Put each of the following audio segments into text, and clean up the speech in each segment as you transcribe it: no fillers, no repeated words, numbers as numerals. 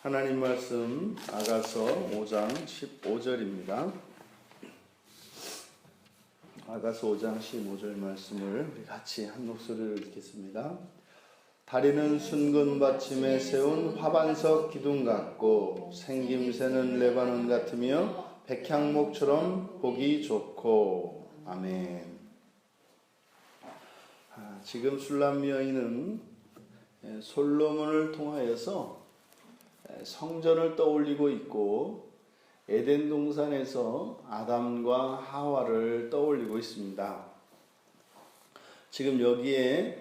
하나님 말씀 아가서 5장 15절입니다. 아가서 5장 15절 말씀을 우리 같이 한 목소리로 읽겠습니다. 다리는 순금 받침에 세운 화반석 기둥 같고 생김새는 레바논 같으며 백향목처럼 보기 좋고. 아멘. 지금 술람 여인은 솔로몬을 통하여서 성전을 떠올리고 있고 에덴 동산에서 아담과 하와를 떠올리고 있습니다. 지금 여기에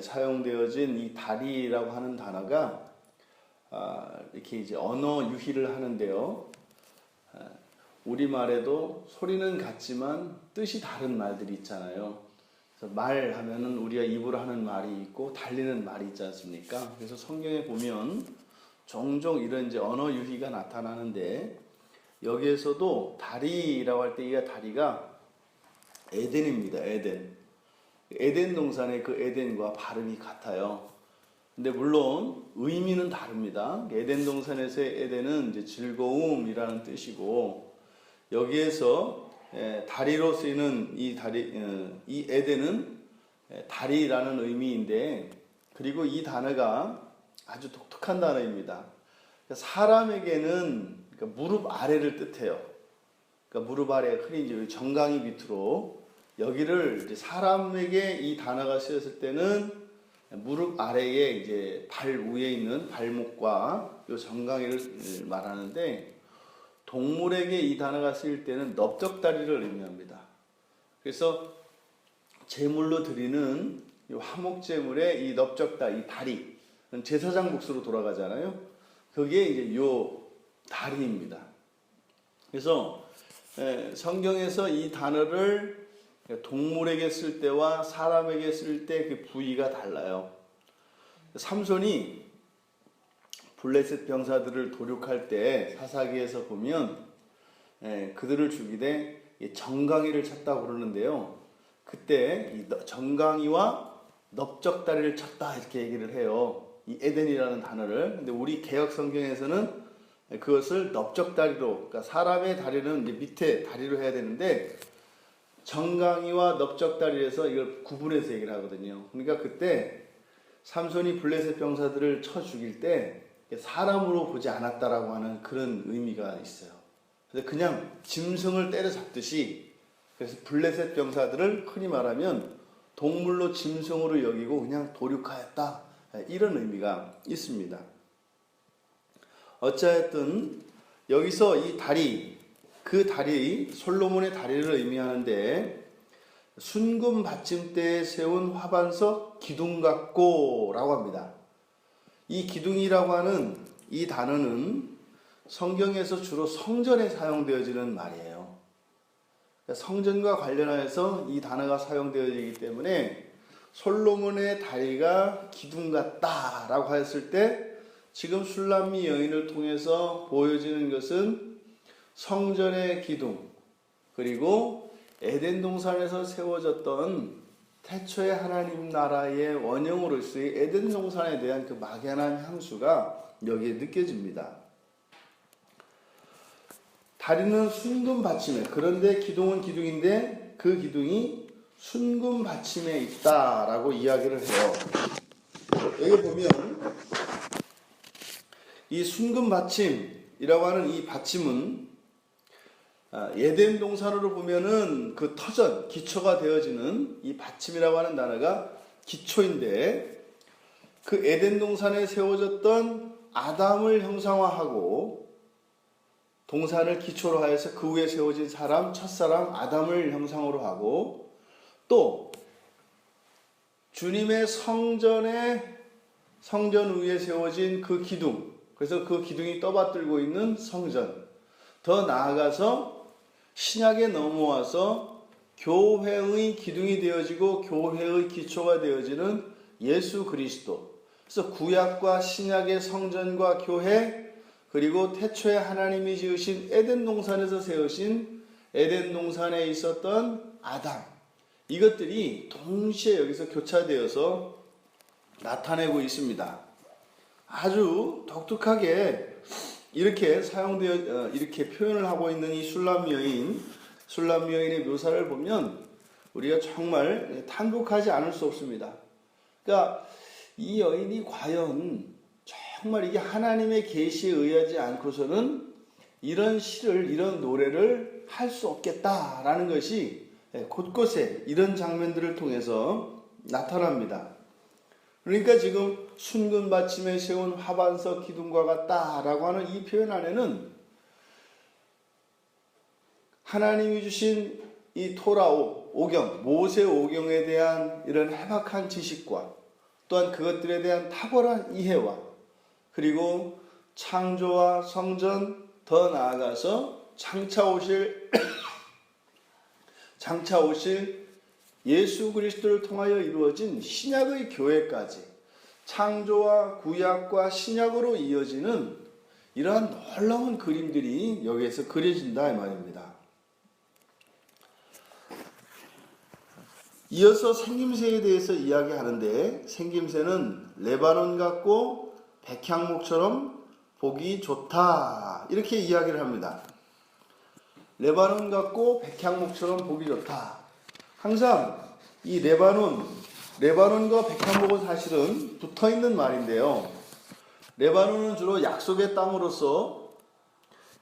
사용되어진 이 다리라고 하는 단어가 이렇게 이제 언어 유희를 하는데요. 우리말에도 소리는 같지만 뜻이 다른 말들이 있잖아요. 그래서 말하면은 우리가 입으로 하는 말이 있고 달리는 말이 있지 않습니까? 그래서 성경에 보면 종종 이런 이제 언어 유희가 나타나는데 여기에서도 다리라고 할 때 이 다리가 에덴입니다. 에덴 동산의 그 에덴과 발음이 같아요. 근데 물론 의미는 다릅니다. 에덴 동산에서의 에덴은 이제 즐거움이라는 뜻이고 여기에서 다리로 쓰이는 이 에덴은 다리라는 의미인데 그리고 이 단어가 아주 독특한 단어입니다. 사람에게는 무릎 아래를 뜻해요. 그러니까 무릎 아래 흔히 이제 정강이 밑으로 여기를 이제 사람에게 이 단어가 쓰였을 때는 무릎 아래에 이제 발 위에 있는 발목과 요 정강이를 말하는데 동물에게 이 단어가 쓰일 때는 넓적다리를 의미합니다. 그래서 제물로 드리는 이 화목제물의 이 넓적다리, 이 다리 제사장 몫으로 돌아가잖아요. 그게 이제 요 다리입니다. 그래서 성경에서 이 단어를 동물에게 쓸 때와 사람에게 쓸 때 그 부위가 달라요. 삼손이 블레셋 병사들을 도륙할 때 사사기에서 보면 그들을 죽이되 정강이를 쳤다고 그러는데요. 그때 이 정강이와 넓적다리를 쳤다 이렇게 얘기를 해요. 이 에덴이라는 단어를. 근데 우리 개역 성경에서는 그것을 넓적다리로, 그러니까 사람의 다리는 이제 밑에 다리로 해야 되는데 정강이와 넓적다리에서 이걸 구분해서 얘기를 하거든요. 그러니까 그때 삼손이 블레셋 병사들을 쳐 죽일 때 사람으로 보지 않았다라고 하는 그런 의미가 있어요. 그래서 그냥 짐승을 때려잡듯이 그래서 블레셋 병사들을 흔히 말하면 동물로 짐승으로 여기고 그냥 도륙하였다. 이런 의미가 있습니다. 어찌하였든 여기서 이 다리, 그 다리, 솔로몬의 다리를 의미하는데 순금 받침대에 세운 화반석 기둥 같고 라고 합니다. 이 기둥이라고 하는 이 단어는 성경에서 주로 성전에 사용되어지는 말이에요. 성전과 관련해서 이 단어가 사용되어지기 때문에 솔로몬의 다리가 기둥 같다라고 하였을 때 지금 술람미 여인을 통해서 보여지는 것은 성전의 기둥 그리고 에덴 동산에서 세워졌던 태초의 하나님 나라의 원형으로서의 에덴 동산에 대한 그 막연한 향수가 여기에 느껴집니다. 다리는 순금 받침에, 그런데 기둥은 기둥인데 그 기둥이 순금 받침에 있다라고 이야기를 해요. 여기 보면 이 순금 받침이라고 하는 이 받침은 에덴 동산으로 보면은 그 터전, 기초가 되어지는 이 받침이라고 하는 단어가 기초인데 그 에덴 동산에 세워졌던 아담을 형상화하고 동산을 기초로 하여서 그 위에 세워진 사람, 첫사람 아담을 형상으로 하고 또 주님의 성전 위에 세워진 그 기둥, 그래서 그 기둥이 떠받들고 있는 성전, 더 나아가서 신약에 넘어와서 교회의 기둥이 되어지고 교회의 기초가 되어지는 예수 그리스도. 그래서 구약과 신약의 성전과 교회 그리고 태초에 하나님이 지으신 에덴 동산에서 세우신 에덴 동산에 있었던 아담, 이것들이 동시에 여기서 교차되어서 나타내고 있습니다. 아주 독특하게 이렇게 이렇게 표현을 하고 있는 이 술람 여인의 묘사를 보면 우리가 정말 탄복하지 않을 수 없습니다. 그러니까 이 여인이 과연 정말 이게 하나님의 계시에 의하지 않고서는 이런 시를, 이런 노래를 할 수 없겠다라는 것이 곳곳에 이런 장면들을 통해서 나타납니다. 그러니까 지금 순금 받침에 세운 화반석 기둥과 같다라고 하는 이 표현 안에는 하나님이 주신 이 토라 오경, 모세 오경에 대한 이런 해박한 지식과 또한 그것들에 대한 탁월한 이해와 그리고 창조와 성전, 더 나아가서 장차 오실 예수 그리스도를 통하여 이루어진 신약의 교회까지 창조와 구약과 신약으로 이어지는 이러한 놀라운 그림들이 여기에서 그려진다 이 말입니다. 이어서 생김새에 대해서 이야기하는데 생김새는 레바논 같고 백향목처럼 보기 좋다 이렇게 이야기를 합니다. 레바논 같고 백향목처럼 보기 좋다. 항상 이 레바논과 백향목은 사실은 붙어있는 말인데요. 레바논은 주로 약속의 땅으로서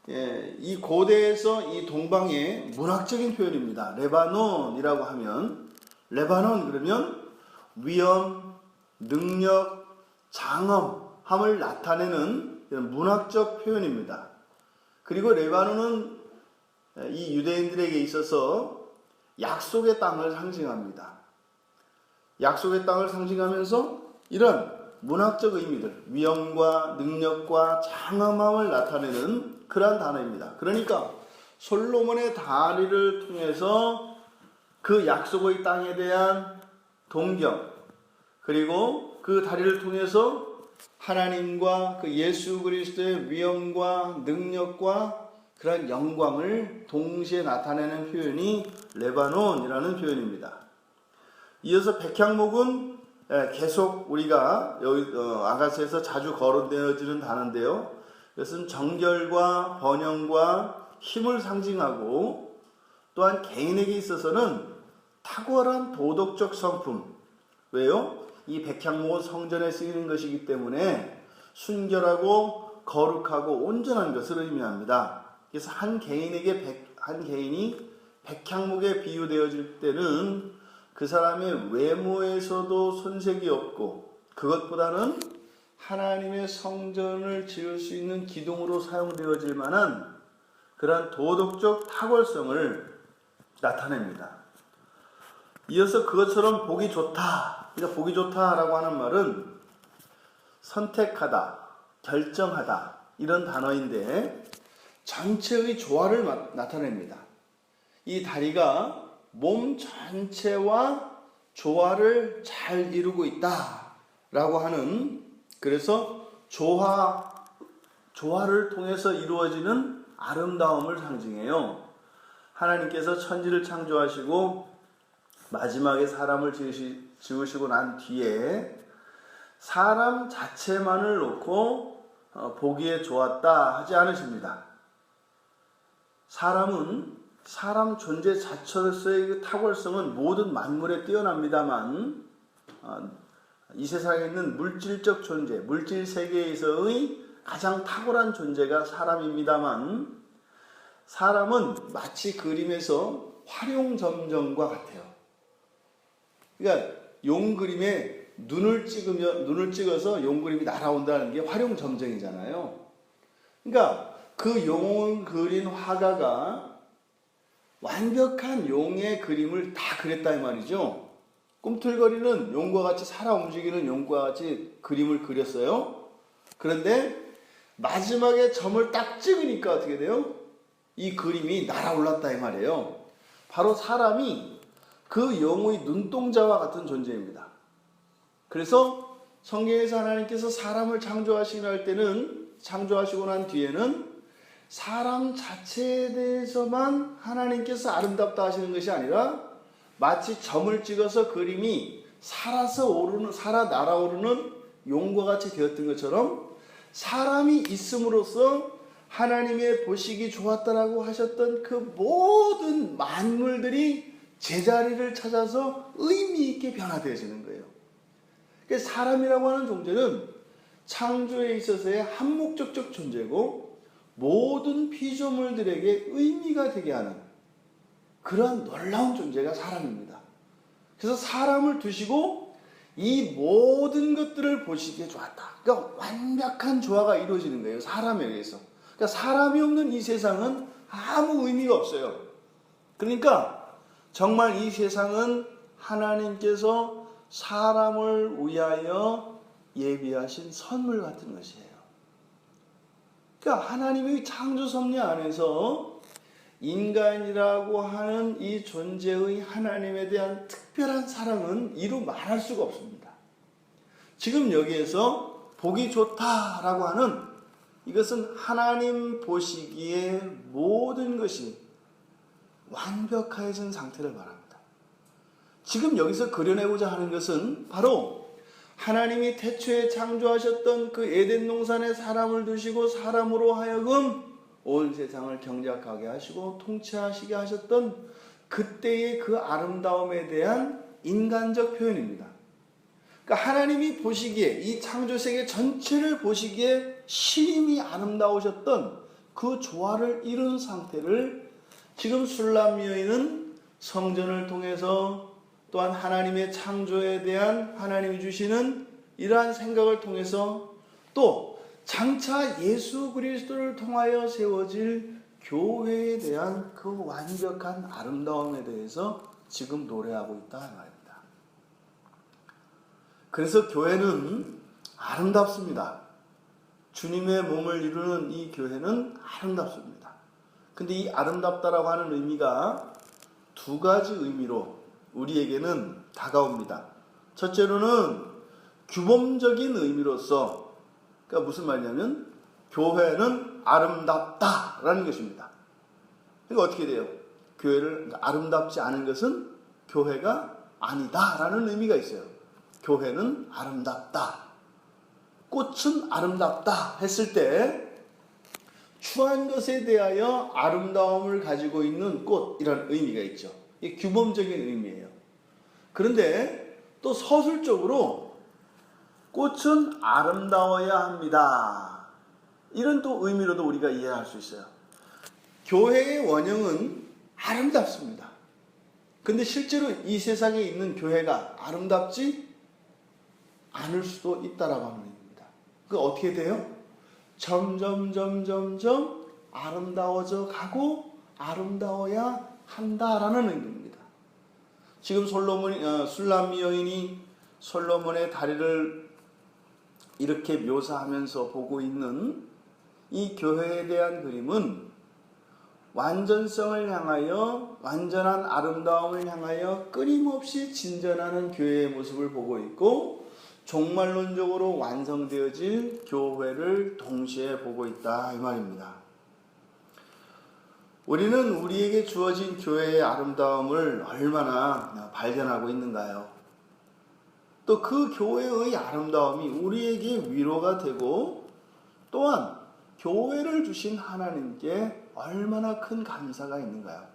이 고대에서 이 동방의 문학적인 표현입니다. 레바논이라고 하면 레바논 그러면 위엄, 능력, 장엄함을 나타내는 이런 문학적 표현입니다. 그리고 레바논은 이 유대인들에게 있어서 약속의 땅을 상징합니다. 약속의 땅을 상징하면서 이런 문학적 의미들, 위엄과 능력과 장엄함을 나타내는 그러한 단어입니다. 그러니까 솔로몬의 다리를 통해서 그 약속의 땅에 대한 동경, 그리고 그 다리를 통해서 하나님과 그 예수 그리스도의 위엄과 능력과 그런 영광을 동시에 나타내는 표현이 레바논이라는 표현입니다. 이어서 백향목은 계속 우리가 여기 아가서에서 자주 거론되어지는 단어인데요. 이것은 정결과 번영과 힘을 상징하고 또한 개인에게 있어서는 탁월한 도덕적 성품. 왜요? 이 백향목은 성전에 쓰이는 것이기 때문에 순결하고 거룩하고 온전한 것을 의미합니다. 그래서 한 개인이 백향목에 비유되어질 때는 그 사람의 외모에서도 손색이 없고 그것보다는 하나님의 성전을 지을 수 있는 기둥으로 사용되어질 만한 그러한 도덕적 탁월성을 나타냅니다. 이어서 그것처럼 보기 좋다. 그러니까 보기 좋다라고 하는 말은 선택하다, 결정하다 이런 단어인데 전체의 조화를 나타냅니다. 이 다리가 몸 전체와 조화를 잘 이루고 있다라고 하는 그래서 조화를 통해서 이루어지는 아름다움을 상징해요. 하나님께서 천지를 창조하시고 마지막에 사람을 지으시고 난 뒤에 사람 자체만을 놓고 보기에 좋았다 하지 않으십니다. 사람 존재 자체로서의 그 탁월성은 모든 만물에 뛰어납니다만 이 세상에 있는 물질적 존재, 물질 세계에서의 가장 탁월한 존재가 사람입니다만 사람은 마치 그림에서 활용점정과 같아요. 그러니까 용 그림에 눈을 찍어서 용 그림이 날아온다는 게 활용점정이잖아요. 그러니까 그 용을 그린 화가가 완벽한 용의 그림을 다 그렸다 이 말이죠. 꿈틀거리는 용과 같이 살아 움직이는 용과 같이 그림을 그렸어요. 그런데 마지막에 점을 딱 찍으니까 어떻게 돼요? 이 그림이 날아올랐다 이 말이에요. 바로 사람이 그 용의 눈동자와 같은 존재입니다. 그래서 성경에서 하나님께서 사람을 창조하시고 난 뒤에는 사람 자체에 대해서만 하나님께서 아름답다 하시는 것이 아니라 마치 점을 찍어서 그림이 살아 날아오르는 용과 같이 되었던 것처럼 사람이 있음으로써 하나님의 보시기 좋았다라고 하셨던 그 모든 만물들이 제자리를 찾아서 의미 있게 변화되어지는 거예요. 그러니까 사람이라고 하는 존재는 창조에 있어서의 한목적적 존재고 모든 피조물들에게 의미가 되게 하는 그러한 놀라운 존재가 사람입니다. 그래서 사람을 두시고 이 모든 것들을 보시기에 좋았다. 그러니까 완벽한 조화가 이루어지는 거예요. 사람에 의해서. 그러니까 사람이 없는 이 세상은 아무 의미가 없어요. 그러니까 정말 이 세상은 하나님께서 사람을 위하여 예비하신 선물 같은 것이에요. 그러니까 하나님의 창조 섭리 안에서 인간이라고 하는 이 존재의 하나님에 대한 특별한 사랑은 이루 말할 수가 없습니다. 지금 여기에서 보기 좋다라고 하는 이것은 하나님 보시기에 모든 것이 완벽해진 상태를 말합니다. 지금 여기서 그려내고자 하는 것은 바로 하나님이 태초에 창조하셨던 그 에덴 동산에 사람을 두시고 사람으로 하여금 온 세상을 경작하게 하시고 통치하시게 하셨던 그때의 그 아름다움에 대한 인간적 표현입니다. 그러니까 하나님이 보시기에 이 창조세계 전체를 보시기에 심히 아름다우셨던 그 조화를 이룬 상태를 지금 술람 여인은 성전을 통해서 또한 하나님의 창조에 대한 하나님이 주시는 이러한 생각을 통해서 또 장차 예수 그리스도를 통하여 세워질 교회에 대한 그 완벽한 아름다움에 대해서 지금 노래하고 있다 말입니다. 그래서 교회는 아름답습니다. 주님의 몸을 이루는 이 교회는 아름답습니다. 근데 이 아름답다라고 하는 의미가 두 가지 의미로 우리에게는 다가옵니다. 첫째로는 규범적인 의미로서, 그러니까 무슨 말이냐면 교회는 아름답다라는 것입니다. 그러니까 어떻게 돼요? 교회를 아름답지 않은 것은 교회가 아니다라는 의미가 있어요. 교회는 아름답다. 꽃은 아름답다 했을 때 추한 것에 대하여 아름다움을 가지고 있는 꽃이라는 의미가 있죠. 이게 규범적인 의미예요. 그런데 또 서술적으로 꽃은 아름다워야 합니다. 이런 또 의미로도 우리가 이해할 수 있어요. 교회의 원형은 아름답습니다. 근데 실제로 이 세상에 있는 교회가 아름답지 않을 수도 있다라고 하는 의미입니다. 그 어떻게 돼요? 점점 아름다워져 가고 아름다워야 한다라는 의미입니다. 지금 술람미 여인이 솔로몬의 다리를 이렇게 묘사하면서 보고 있는 이 교회에 대한 그림은 완전성을 향하여, 완전한 아름다움을 향하여 끊임없이 진전하는 교회의 모습을 보고 있고 종말론적으로 완성되어질 교회를 동시에 보고 있다 이 말입니다. 우리는 우리에게 주어진 교회의 아름다움을 얼마나 발견하고 있는가요? 또 그 교회의 아름다움이 우리에게 위로가 되고 또한 교회를 주신 하나님께 얼마나 큰 감사가 있는가요?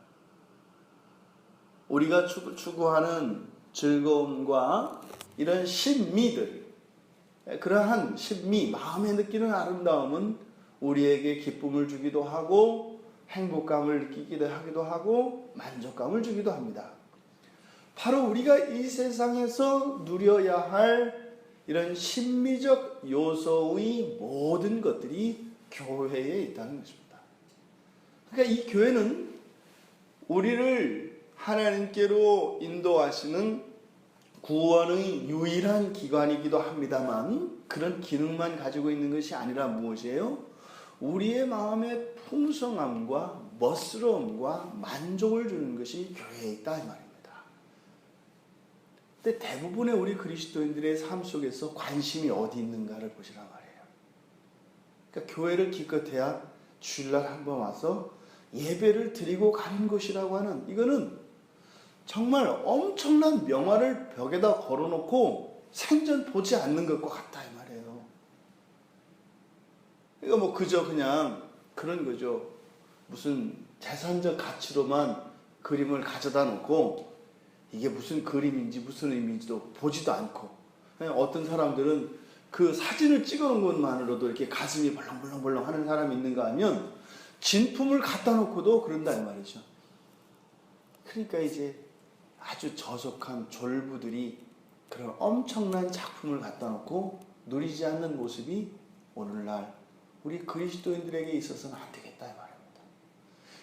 우리가 추구하는 즐거움과 이런 신미들, 그러한 신미, 마음에 느끼는 아름다움은 우리에게 기쁨을 주기도 하고 행복감을 느끼기도 하기도 하고 만족감을 주기도 합니다. 바로 우리가 이 세상에서 누려야 할 이런 신미적 요소의 모든 것들이 교회에 있다는 것입니다. 그러니까 이 교회는 우리를 하나님께로 인도하시는 구원의 유일한 기관이기도 합니다만 그런 기능만 가지고 있는 것이 아니라 무엇이에요? 우리의 마음의 풍성함과 멋스러움과 만족을 주는 것이 교회에 있다 이 말입니다. 근데 대부분의 우리 그리스도인들의 삶 속에서 관심이 어디 있는가를 보시라 말이에요. 그러니까 교회를 기껏해야 주일날 한번 와서 예배를 드리고 가는 것이라고 하는, 이거는 정말 엄청난 명화를 벽에다 걸어놓고 생전 보지 않는 것과 같다 이 말이에요. 이거 뭐 그저 그냥 그런 거죠. 무슨 재산적 가치로만 그림을 가져다 놓고 이게 무슨 그림인지 무슨 의미인지도 보지도 않고, 어떤 사람들은 그 사진을 찍어놓은 것만으로도 이렇게 가슴이 벌렁벌렁벌렁 하는 사람이 있는가 하면 진품을 갖다 놓고도 그런다 이 말이죠. 그러니까 이제 아주 저속한 졸부들이 그런 엄청난 작품을 갖다 놓고 누리지 않는 모습이 오늘날 우리 그리스도인들에게 있어서는 안 되겠다 이 말입니다.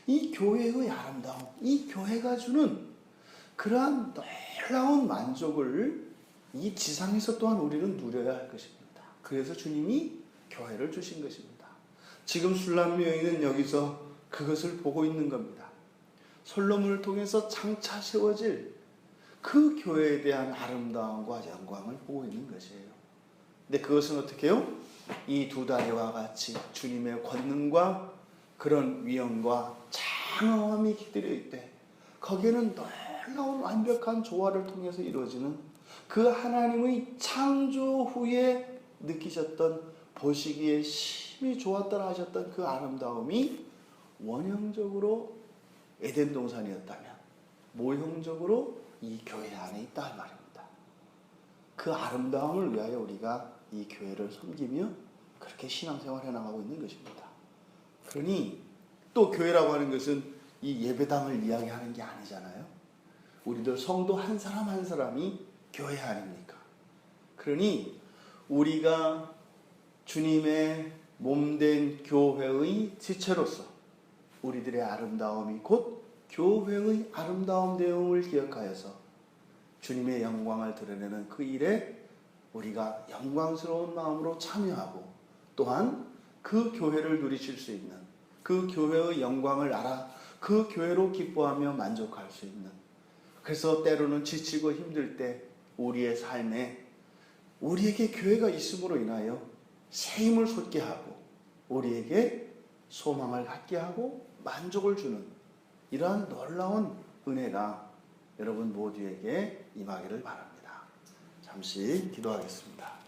이 교회의 아름다움, 이 교회가 주는 그러한 놀라운 만족을 이 지상에서 또한 우리는 누려야 할 것입니다. 그래서 주님이 교회를 주신 것입니다. 지금 술람미 여인은 여기서 그것을 보고 있는 겁니다. 솔로몬을 통해서 장차 세워질 그 교회에 대한 아름다움과 영광을 보고 있는 것이에요. 근데 그것은 어떻게 해요? 이 두 다리와 같이 주님의 권능과 그런 위엄과 장엄함이 깃들여 있대. 거기에는 놀라운 완벽한 조화를 통해서 이루어지는 그 하나님의 창조 후에 느끼셨던, 보시기에 심히 좋았다라 하셨던 그 아름다움이 원형적으로 에덴 동산이었다면 모형적으로 이 교회 안에 있다 할 말입니다. 그 아름다움을 위하여 우리가 이 교회를 섬기며 그렇게 신앙생활을 해나가고 있는 것입니다. 그러니 또 교회라고 하는 것은 이 예배당을 이야기하는 게 아니잖아요. 우리들 성도 한 사람 한 사람이 교회 아닙니까? 그러니 우리가 주님의 몸된 교회의 지체로서 우리들의 아름다움이 곧 교회의 아름다움 내용을 기억하여서 주님의 영광을 드러내는 그 일에 우리가 영광스러운 마음으로 참여하고, 또한 그 교회를 누리실 수 있는, 그 교회의 영광을 알아 그 교회로 기뻐하며 만족할 수 있는, 그래서 때로는 지치고 힘들 때 우리의 삶에 우리에게 교회가 있음으로 인하여 새 힘을 솟게 하고 우리에게 소망을 갖게 하고 만족을 주는 이러한 놀라운 은혜가 여러분 모두에게 임하기를 바랍니다. 잠시 기도하겠습니다.